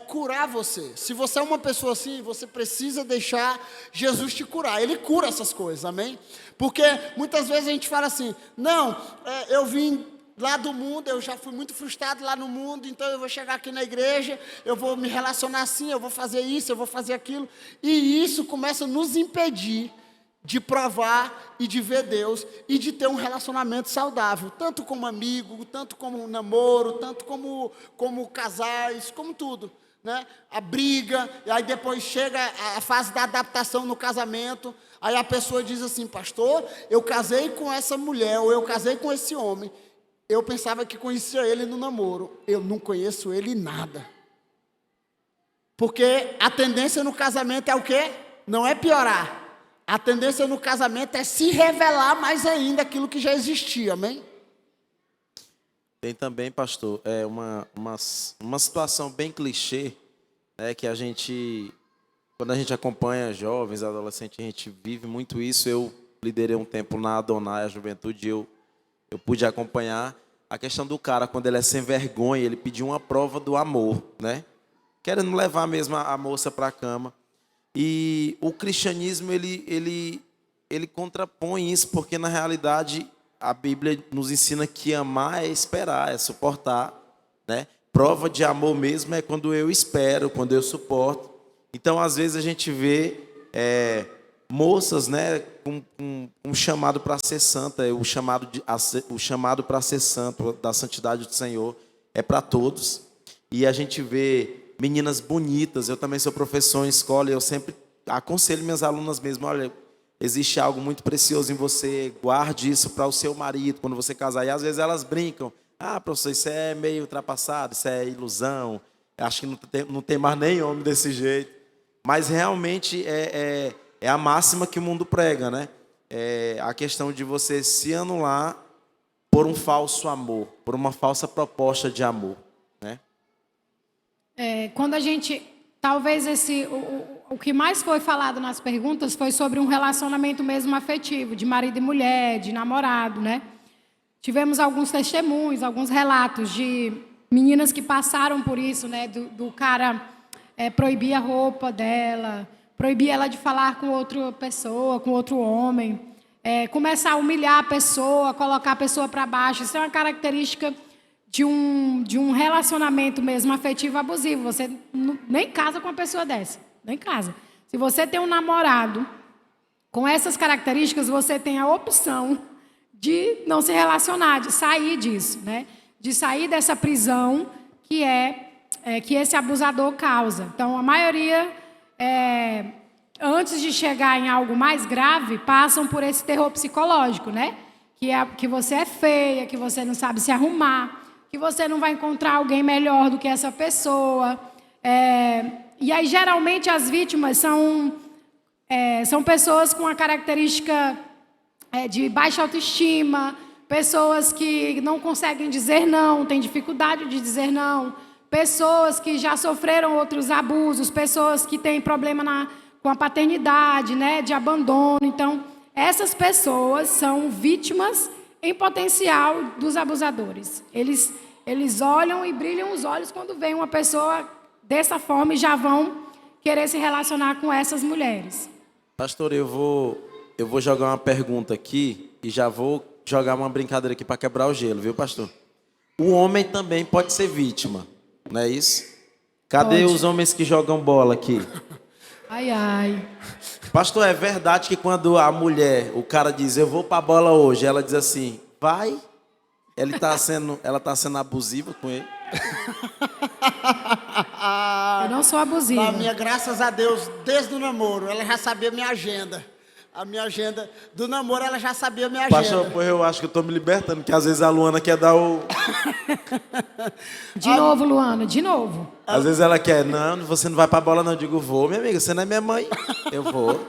curar você. Se você é uma pessoa assim, você precisa deixar Jesus te curar. Ele cura essas coisas, amém? Porque muitas vezes a gente fala assim, não, eu vim lá do mundo, eu já fui muito frustrado lá no mundo, então eu vou chegar aqui na igreja, eu vou me relacionar assim, eu vou fazer isso, eu vou fazer aquilo. E isso começa a nos impedir de provar e de ver Deus e de ter um relacionamento saudável, tanto como amigo, tanto como namoro, tanto como casais, como tudo, né? A briga, e aí depois chega a fase da adaptação no casamento, aí a pessoa diz assim, pastor, eu casei com essa mulher, ou eu casei com esse homem, eu pensava que conhecia ele no namoro, eu não conheço ele nada. Porque a tendência no casamento é o quê? Não é piorar. A tendência no casamento é se revelar mais ainda aquilo que já existia, amém? Tem também, pastor, uma situação bem clichê, né, que quando a gente acompanha jovens, adolescentes, a gente vive muito isso. Eu liderei um tempo na Adonai, a juventude, eu pude acompanhar a questão do cara, quando ele é sem vergonha, ele pediu uma prova do amor, né? Querendo levar mesmo a moça para a cama. E o cristianismo, ele contrapõe isso, porque na realidade a Bíblia nos ensina que amar é esperar, é suportar, né? Prova de amor mesmo é quando eu espero, quando eu suporto. Então, às vezes a gente vê moças, né, com um chamado para ser santa, o chamado para ser santo, da santidade do Senhor, é para todos. E a gente vê meninas bonitas. Eu também sou professor em escola e eu sempre aconselho minhas alunas mesmo, olha, existe algo muito precioso em você. Guarde isso para o seu marido quando você casar. E às vezes elas brincam. Ah, professor, isso é meio ultrapassado, isso é ilusão. Acho que não tem mais nem homem desse jeito. Mas realmente é a máxima que o mundo prega, né? É a questão de você se anular por um falso amor, por uma falsa proposta de amor, né? Quando a gente... Talvez o que mais foi falado nas perguntas foi sobre um relacionamento mesmo afetivo, de marido e mulher, de namorado, né? Tivemos alguns testemunhos, alguns relatos de meninas que passaram por isso, né? Do cara proibir a roupa dela, proibir ela de falar com outra pessoa, com outro homem, começar a humilhar a pessoa, colocar a pessoa para baixo. Isso é uma característica de um relacionamento mesmo afetivo abusivo. Você nem casa com uma pessoa dessa, nem casa. Se você tem um namorado com essas características, você tem a opção de não se relacionar, de sair disso, né? De sair dessa prisão que esse abusador causa. Então, a maioria, antes de chegar em algo mais grave, passam por esse terror psicológico, né? Que você é feia, que você não sabe se arrumar, que você não vai encontrar alguém melhor do que essa pessoa. E aí, geralmente, as vítimas são pessoas com a característica de baixa autoestima, pessoas que não conseguem dizer não, têm dificuldade de dizer não, pessoas que já sofreram outros abusos, pessoas que têm problema com a paternidade, né, de abandono. Então, essas pessoas são vítimas em potencial dos abusadores. Eles olham e brilham os olhos quando veem uma pessoa dessa forma e já vão querer se relacionar com essas mulheres. Pastor, eu vou jogar uma pergunta aqui e já vou jogar uma brincadeira aqui para quebrar o gelo, viu, pastor? O homem também pode ser vítima, não é isso? Cadê Pode. os homens que jogam bola aqui? Ai, ai. Pastor, é verdade que quando a mulher, o cara diz, eu vou para a bola hoje, ela diz assim, vai? Ela tá sendo abusiva com ele? Eu não sou abusiva. A minha, graças a Deus, desde o namoro, ela já sabia minha agenda. A minha agenda do namoro, ela já sabia minha agenda. Pastor, pois eu acho que eu tô me libertando, que às vezes a Luana quer dar o... De novo, Luana, de novo. Às vezes ela quer, não, você não vai pra bola não. Eu digo, vou, minha amiga, você não é minha mãe. Eu vou.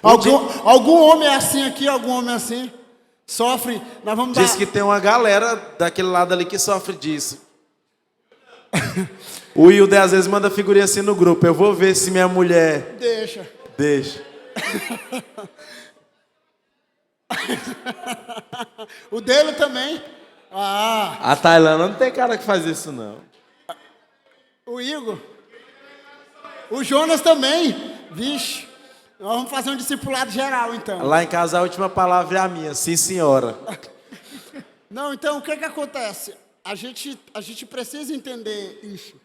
Algum homem é assim aqui, algum homem é assim? Sofre, nós vamos dar... Diz que tem uma galera daquele lado ali que sofre disso. O Wilder às vezes manda figurinha assim no grupo. Eu vou ver se minha mulher... Deixa. O dele também. A Tailândia não tem cara que faz isso, não. O Igor. O Jonas também. Vixe. Nós vamos fazer um discipulado geral, então. Lá em casa a última palavra é a minha. Sim, senhora. Não, então o que acontece? A gente precisa entender isso.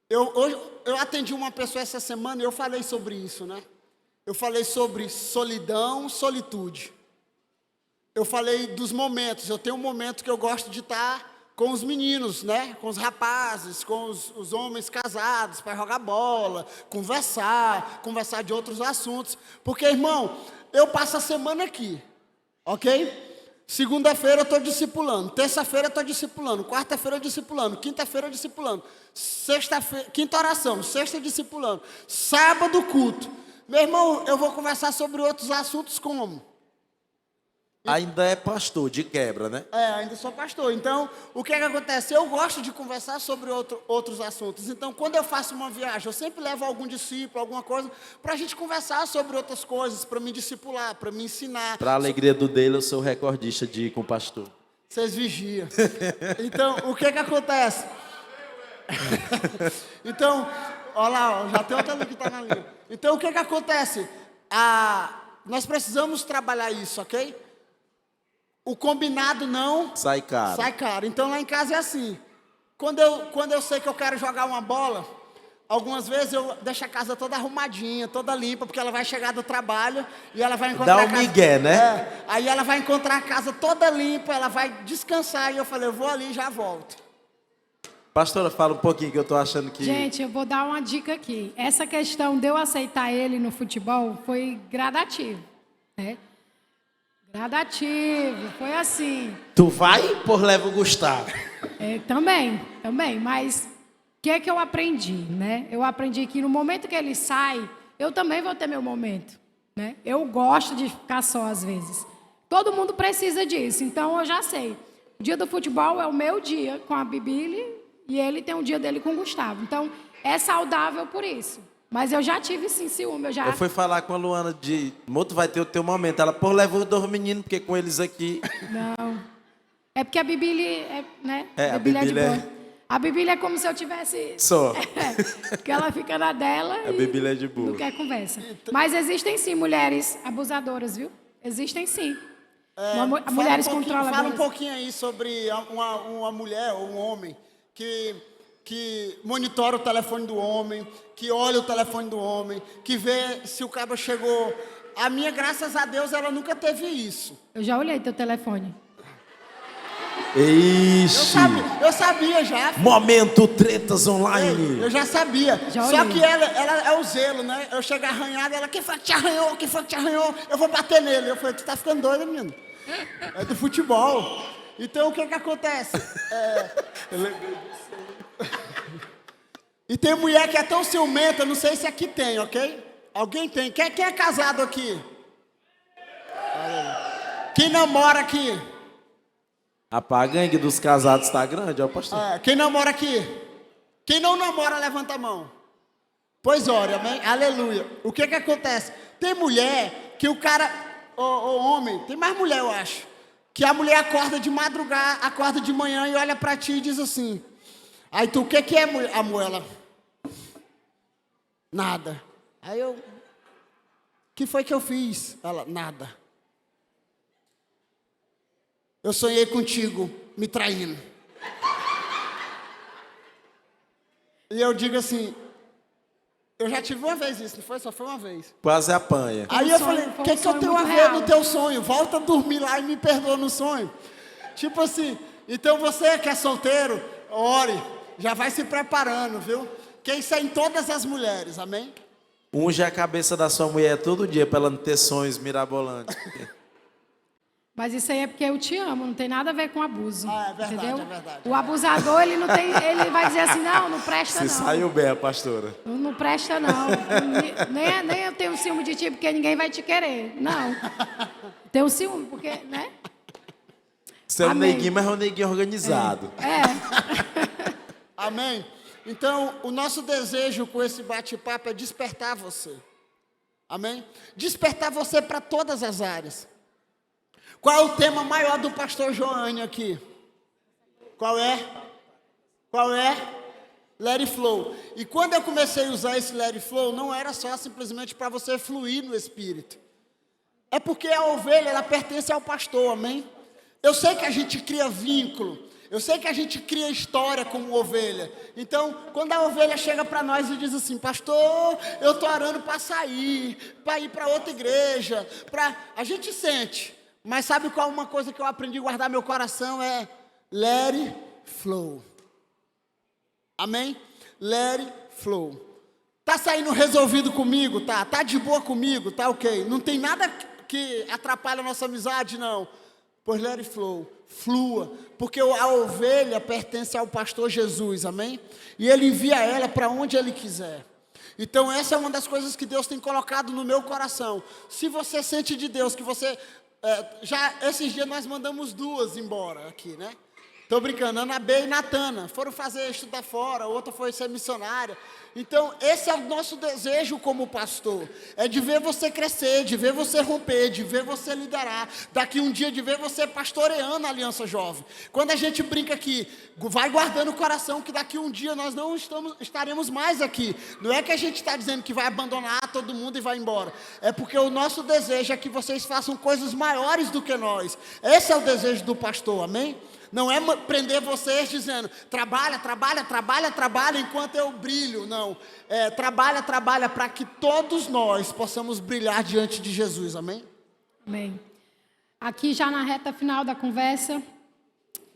Eu atendi uma pessoa essa semana e eu falei sobre isso, né? Eu falei sobre solidão, solitude. Eu falei dos momentos. Eu tenho um momento que eu gosto de estar com os meninos, né? Com os rapazes, com os homens casados, para jogar bola, conversar de outros assuntos. Porque, irmão, eu passo a semana aqui, ok? Segunda-feira eu estou discipulando, terça-feira eu estou discipulando, quarta-feira eu discipulando, quinta-feira eu discipulando, quinta oração, sexta discipulando, sábado culto. Meu irmão, eu vou conversar sobre outros assuntos como? Ainda é pastor, de quebra, né? Ainda sou pastor. Então, o que acontece? Eu gosto de conversar sobre outros assuntos. Então, quando eu faço uma viagem, eu sempre levo algum discípulo, alguma coisa, para a gente conversar sobre outras coisas, para me discipular, para me ensinar. Para a alegria do dele, eu sou recordista de ir com o pastor. Vocês vigiam. Então, o que acontece? Então, olha lá, já tem outra ali que está na linha. Então, o que acontece? Nós precisamos trabalhar isso, ok? O combinado não... Sai caro. Sai caro. Então, lá em casa é assim. Quando eu sei que eu quero jogar uma bola, algumas vezes eu deixo a casa toda arrumadinha, toda limpa, porque ela vai chegar do trabalho e ela vai encontrar Dá um migué, né? Aí ela vai encontrar a casa toda limpa, ela vai descansar e eu falei, eu vou ali e já volto. Pastora, fala um pouquinho que eu tô achando que... Gente, eu vou dar uma dica aqui. Essa questão de eu aceitar ele no futebol foi gradativo, né? Gradativo, foi assim. Tu vai por leva o Gustavo. Também, mas o que é que eu aprendi, né? Eu aprendi que no momento que ele sai, eu também vou ter meu momento, né? Eu gosto de ficar só às vezes. Todo mundo precisa disso, então eu já sei. O dia do futebol é o meu dia com a Bibili e ele tem um dia dele com o Gustavo. Então, é saudável por isso. Mas eu já tive, sim, ciúme. Eu fui falar com a Luana de... Moto, vai ter o teu momento. Ela, pô, leva os dois meninos, porque com eles aqui... Não. É porque a Bibili né? A Bibili é de Bibili boa. A Bibili é como se eu tivesse... Só. Porque ela fica na dela A Bibili é de boa. não quer conversa. Mas existem, sim, mulheres abusadoras, viu? Existem, sim. Mulheres controladoras. Fala um pouquinho aí sobre uma mulher ou um homem que monitora o telefone do homem, que olha o telefone do homem, que vê se o cabo chegou. A minha, graças a Deus, ela nunca teve isso. Eu já olhei teu telefone. Ixi. Eu sabia já. Momento tretas online. Eu já sabia. Já Só olhei. que ela é o zelo, né? Eu chego arranhado, ela, quem foi que te arranhou? Quem foi que te arranhou? Eu vou bater nele. Eu falei, tu tá ficando doida, menino. É do futebol. Então, o que acontece? Eu lembrei disso. E tem mulher que é tão ciumenta, não sei se aqui tem, ok? Alguém tem? Quem é casado aqui? Quem namora aqui? Rapaz, a gangue dos casados tá grande, ó, pastor. Quem namora aqui? Quem não namora, levanta a mão. Pois ora, amém? Aleluia. O que acontece? Tem mulher que o cara, o homem, tem mais mulher, eu acho, que a mulher acorda de madrugada, acorda de manhã e olha pra ti e diz assim, aí tu, o que é, amor? Ela, nada. Aí eu, o que foi que eu fiz? Ela, nada. Eu sonhei contigo, me traindo. E eu digo assim, eu já tive uma vez isso, não foi? Só foi uma vez. Quase apanha. Aí eu falei, o que eu tenho a ver no teu sonho? Volta a dormir lá e me perdoa no sonho. Tipo assim, então você que é solteiro, ore, já vai se preparando, viu? Que isso é em todas as mulheres, amém? Unge a cabeça da sua mulher todo dia pra ela não ter sonhos mirabolantes. Mas isso aí é porque eu te amo, não tem nada a ver com abuso. É verdade, entendeu? é verdade. O abusador, ele vai dizer assim, não presta Se não. saiu bem, a pastora. Não presta não. Nem eu tenho ciúme de ti, porque ninguém vai te querer. Não. Tenho ciúme, porque, né? Você é um Amém. neguinho, mas é um neguinho organizado. Amém? Então, o nosso desejo com esse bate-papo é despertar você. Amém? Despertar você para todas as áreas. Qual é o tema maior do pastor Joane aqui? Qual é? Qual é? Let it flow. E quando eu comecei a usar esse let it flow, não era só simplesmente para você fluir no Espírito. É porque a ovelha, ela pertence ao pastor, amém? Eu sei que a gente cria vínculo. Eu sei que a gente cria história como ovelha. Então, quando a ovelha chega para nós e diz assim, pastor, eu estou orando para sair, para ir para outra igreja, a gente sente. Mas sabe qual uma coisa que eu aprendi a guardar meu coração? É let it flow. Amém? Let it flow. Tá saindo resolvido comigo, tá? Tá de boa comigo, tá ok? Não tem nada que atrapalhe a nossa amizade, não. Pois let it flow. Flua. Porque a ovelha pertence ao pastor Jesus, amém? E ele envia ela para onde ele quiser. Então essa é uma das coisas que Deus tem colocado no meu coração. Se você sente de Deus que você... já esses dias nós mandamos duas embora aqui, né? Tô brincando, Ana B e Natana foram estudar fora, outra foi ser missionária. Então, esse é o nosso desejo como pastor, é de ver você crescer, de ver você romper, de ver você liderar, daqui um dia de ver você pastoreando a Aliança Jovem. Quando a gente brinca aqui, vai guardando o coração que daqui um dia nós não estaremos mais aqui. Não é que a gente está dizendo que vai abandonar todo mundo e vai embora. É porque o nosso desejo é que vocês façam coisas maiores do que nós. Esse é o desejo do pastor, amém? Não é prender vocês dizendo, trabalha enquanto eu brilho. Não, trabalha para que todos nós possamos brilhar diante de Jesus, amém? Amém. Aqui já na reta final da conversa,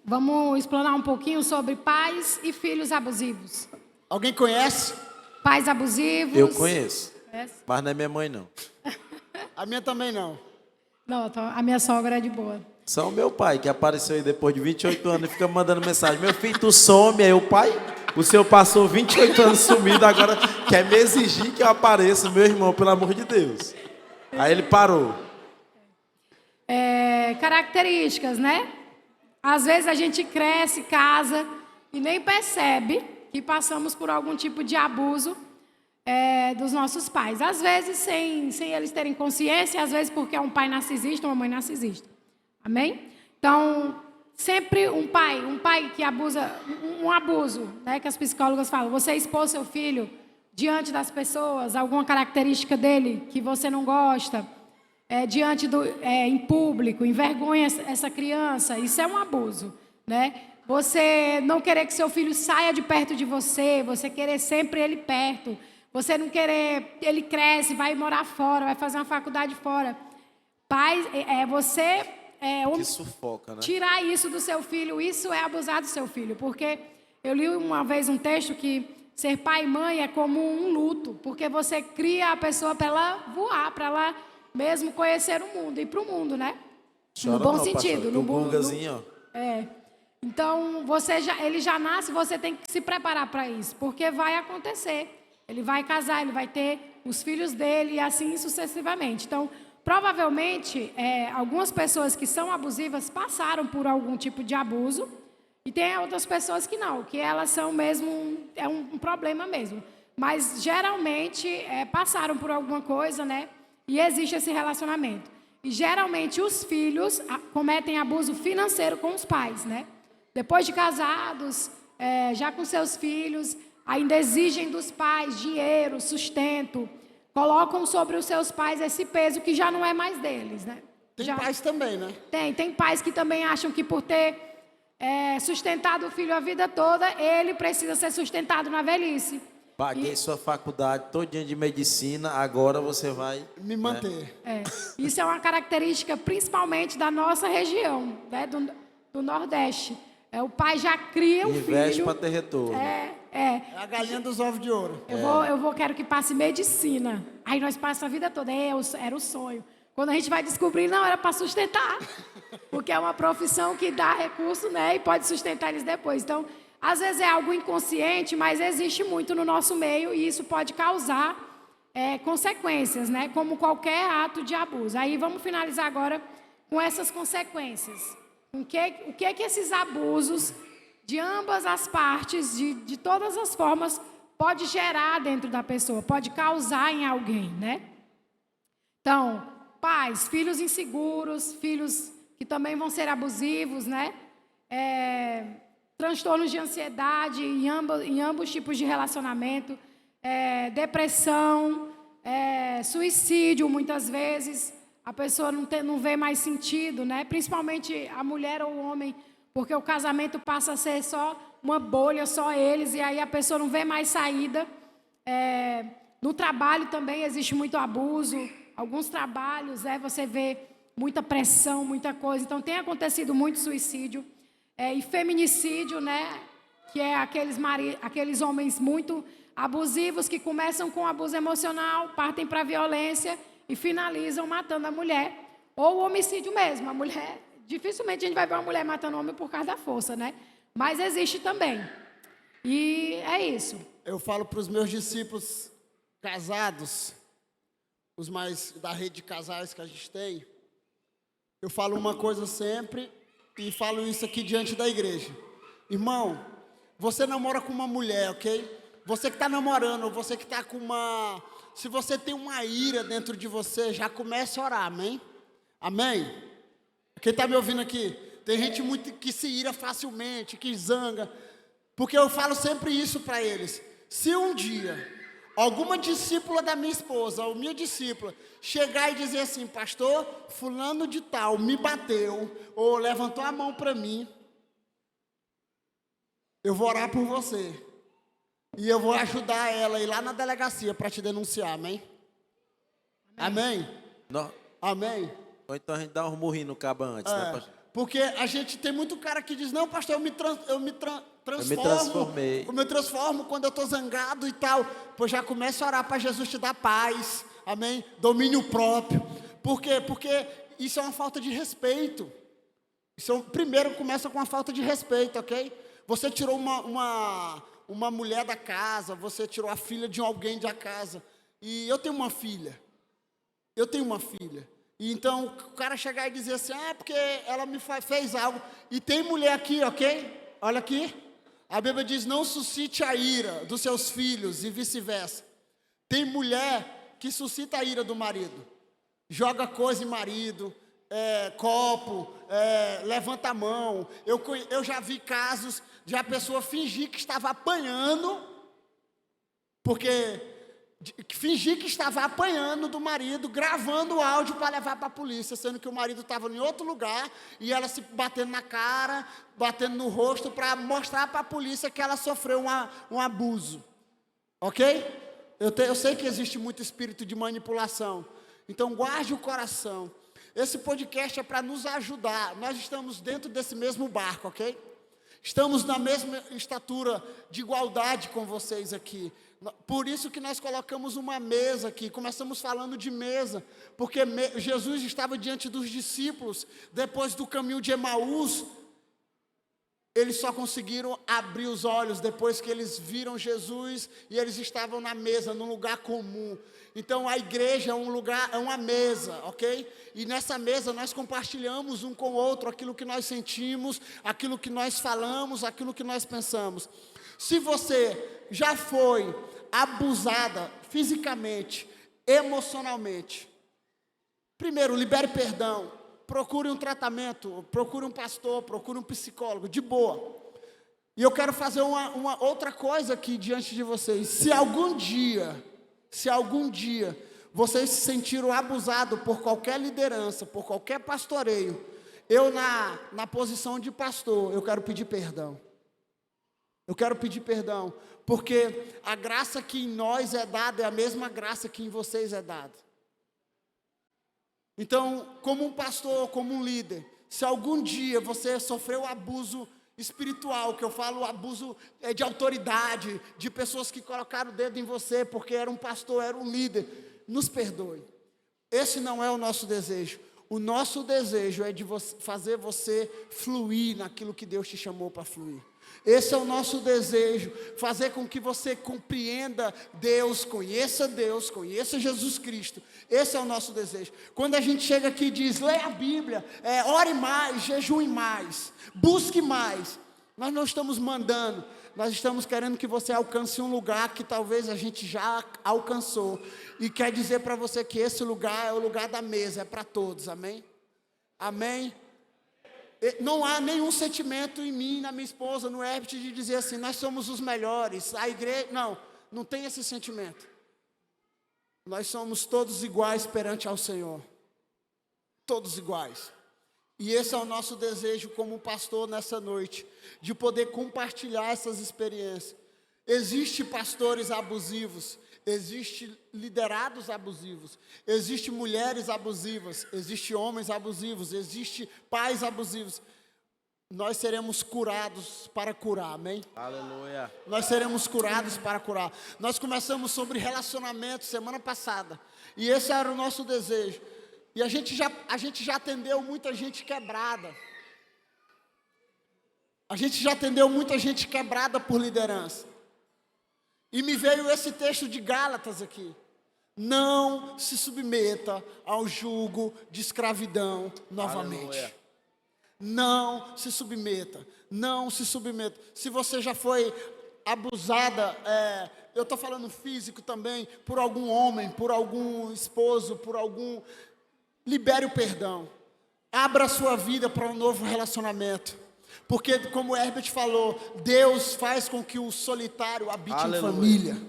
Vamos explorar um pouquinho sobre pais e filhos abusivos. Alguém conhece? Pais abusivos. Eu conheço, Conhece? mas não é minha mãe, não. A minha também não. Não, a minha sogra é de boa. Só o meu pai, que apareceu aí depois de 28 anos e fica mandando mensagem. Meu filho, tu some. Aí o pai, o senhor passou 28 anos sumido, agora quer me exigir que eu apareça, meu irmão, pelo amor de Deus. Aí ele parou. Características, né? Às vezes a gente cresce, casa e nem percebe que passamos por algum tipo de abuso dos nossos pais. Às vezes sem eles terem consciência, às vezes porque é um pai narcisista ou uma mãe narcisista. Amém? Então, sempre um pai que abusa, um abuso, né, que as psicólogas falam, você expor seu filho diante das pessoas, alguma característica dele que você não gosta, em público, envergonha essa criança, isso é um abuso, né? Você não querer que seu filho saia de perto de você, você querer sempre ele perto, você não querer, ele cresce, vai morar fora, vai fazer uma faculdade fora. Pai, Que sufoca, né? tirar isso do seu filho, isso é abusar do seu filho, porque eu li uma vez um texto que ser pai e mãe é como um luto, porque você cria a pessoa para ela voar, para ela mesmo conhecer o mundo, ir para o mundo, né? Chora no bom não, sentido. pastor, No o bom Gugazinho, ó. Então, ele já nasce, você tem que se preparar para isso, porque vai acontecer. Ele vai casar, ele vai ter os filhos dele e assim sucessivamente. Então, provavelmente, algumas pessoas que são abusivas passaram por algum tipo de abuso e tem outras pessoas que não, que elas são mesmo, é um problema mesmo. Mas, geralmente, passaram por alguma coisa, né? E existe esse relacionamento. E, geralmente, os filhos cometem abuso financeiro com os pais, né? Depois de casados, já com seus filhos, ainda exigem dos pais dinheiro, sustento, colocam sobre os seus pais esse peso que já não é mais deles, né? Tem pais também, né? Tem pais que também acham que por ter sustentado o filho a vida toda, ele precisa ser sustentado na velhice. Paguei sua faculdade todinha de medicina, agora você vai... Me manter. Isso é uma característica principalmente da nossa região, né? do Nordeste. O pai já cria o filho. Investe para ter retorno. É a galinha dos ovos de ouro. Quero que passe medicina. Aí nós passamos a vida toda. Era o sonho. Quando a gente vai descobrir, não, era para sustentar. Porque é uma profissão que dá recurso, né? E pode sustentar eles depois. Então, às vezes é algo inconsciente, mas existe muito no nosso meio e isso pode causar consequências, né? Como qualquer ato de abuso. Aí vamos finalizar agora com essas consequências. O que esses abusos de ambas as partes, de todas as formas, pode gerar dentro da pessoa, pode causar em alguém, né? Então, pais, filhos inseguros, filhos que também vão ser abusivos, né? Transtornos de ansiedade em ambos tipos de relacionamento, depressão, suicídio, muitas vezes. A pessoa não vê mais sentido, né? Principalmente a mulher ou o homem, porque o casamento passa a ser só uma bolha, só eles, e aí a pessoa não vê mais saída. No trabalho também existe muito abuso. Alguns trabalhos, você vê muita pressão, muita coisa. Então, tem acontecido muito suicídio. E feminicídio, né? Que é aqueles homens muito abusivos que começam com abuso emocional, partem para a violência e finalizam matando a mulher. Ou o homicídio mesmo. A mulher, dificilmente a gente vai ver uma mulher matando um homem por causa da força, né? Mas existe também. E é isso. Eu falo para os meus discípulos casados, os mais da rede de casais que a gente tem, eu falo uma coisa sempre e falo isso aqui diante da igreja. Irmão, você namora com uma mulher, ok? Você que está namorando, ou você que está com uma... Se você tem uma ira dentro de você, já comece a orar, amém? Amém? Quem está me ouvindo aqui? Tem gente muito que se ira facilmente, que zanga. Porque eu falo sempre isso para eles. Se um dia alguma discípula da minha esposa, ou minha discípula, chegar e dizer assim, pastor, fulano de tal me bateu, ou levantou a mão para mim, eu vou orar por você. E eu vou ajudar ela a ir lá na delegacia para te denunciar, amém? Amém? Não. Amém? Ou então a gente dá um murrinho no cabo antes, né, pastor? Porque a gente tem muito cara que diz, não, pastor, eu me transformei. Eu me transformo quando eu estou zangado e tal. Pois já começa a orar para Jesus te dar paz, amém? Domínio próprio. Por quê? Porque isso é uma falta de respeito. Primeiro começa com uma falta de respeito, ok? Você tirou uma mulher da casa, você tirou a filha de alguém da casa. E eu tenho uma filha. E então o cara chegar e dizer assim, porque ela me fez algo. E tem mulher aqui, ok? Olha aqui. A Bíblia diz, não suscite a ira dos seus filhos e vice-versa. Tem mulher que suscita a ira do marido. Joga coisa em marido, copo, levanta a mão. Eu já vi casos de a pessoa fingir que estava apanhando, fingir que estava apanhando do marido, gravando o áudio para levar para a polícia, sendo que o marido estava em outro lugar, e ela se batendo na cara, batendo no rosto, para mostrar para a polícia que ela sofreu um abuso, ok? Eu sei que existe muito espírito de manipulação, então guarde o coração. Esse podcast é para nos ajudar, nós estamos dentro desse mesmo barco, ok? Estamos na mesma estatura de igualdade com vocês aqui. Por isso que nós colocamos uma mesa aqui, começamos falando de mesa, porque Jesus estava diante dos discípulos, depois do caminho de Emaús, eles só conseguiram abrir os olhos depois que eles viram Jesus e eles estavam na mesa, num lugar comum. Então a igreja é uma mesa, ok? E nessa mesa nós compartilhamos um com o outro aquilo que nós sentimos, aquilo que nós falamos, aquilo que nós pensamos. Se você já foi abusada fisicamente, emocionalmente, primeiro, libere perdão, procure um tratamento, procure um pastor, procure um psicólogo, de boa. E eu quero fazer uma outra coisa aqui diante de vocês. Se algum dia vocês se sentiram abusados por qualquer liderança, por qualquer pastoreio, eu na posição de pastor, eu quero pedir perdão. Porque a graça que em nós é dada é a mesma graça que em vocês é dada. Então, como um pastor, como um líder, se algum dia você sofreu abuso espiritual, que eu falo abuso de autoridade, de pessoas que colocaram o dedo em você, porque era um pastor, era um líder, nos perdoe. Esse não é o nosso desejo. O nosso desejo é de fazer você fluir naquilo que Deus te chamou para fluir. Esse é o nosso desejo, fazer com que você compreenda Deus, conheça Jesus Cristo. Esse é o nosso desejo. Quando a gente chega aqui e diz, leia a Bíblia, ore mais, jejue mais, busque mais. Nós não estamos mandando, nós estamos querendo que você alcance um lugar que talvez a gente já alcançou. E quer dizer para você que esse lugar é o lugar da mesa, é para todos, amém? Amém? Não há nenhum sentimento em mim, na minha esposa, no Herbert, de dizer assim, nós somos os melhores, a igreja, não tem esse sentimento. Nós somos todos iguais perante ao Senhor, todos iguais. E esse é o nosso desejo como pastor nessa noite, de poder compartilhar essas experiências. Existem pastores abusivos, existem liderados abusivos, existem mulheres abusivas, existem homens abusivos, existem pais abusivos. Nós seremos curados para curar, amém? Aleluia. Nós seremos curados para curar. Nós começamos sobre relacionamento semana passada, e esse era o nosso desejo. E a gente já atendeu muita gente quebrada. A gente já atendeu muita gente quebrada por liderança. E me veio esse texto de Gálatas aqui. Não se submeta ao jugo de escravidão novamente. Aleluia. Não se submeta. Não se submeta. Se você já foi abusada, eu estou falando físico também, por algum homem, por algum esposo, por algum... Libere o perdão. Abra a sua vida para um novo relacionamento. Porque, como o Herbert falou, Deus faz com que o solitário habite Aleluia. em família.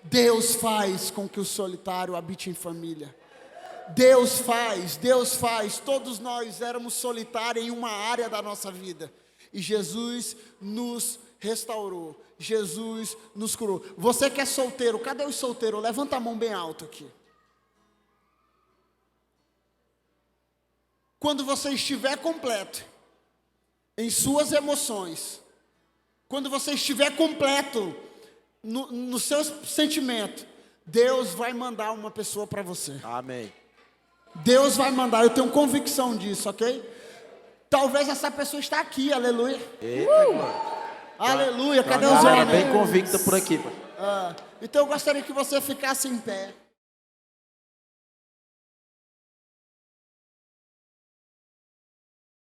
Deus faz com que o solitário habite em família. Deus faz. Todos nós éramos solitários em uma área da nossa vida. E Jesus nos restaurou. Jesus nos curou. Você que é solteiro, cadê os solteiros? Levanta a mão bem alto aqui. quando você estiver completo em suas emoções, quando você estiver completo no seu sentimento, Deus vai mandar uma pessoa para você. Amém. Deus vai mandar, eu tenho convicção disso, ok? Talvez essa pessoa está aqui, aleluia. Eita, glória. Aleluia, cadê Uma os galera homens? bem convicta por aqui, pastor. Então eu gostaria que você ficasse em pé.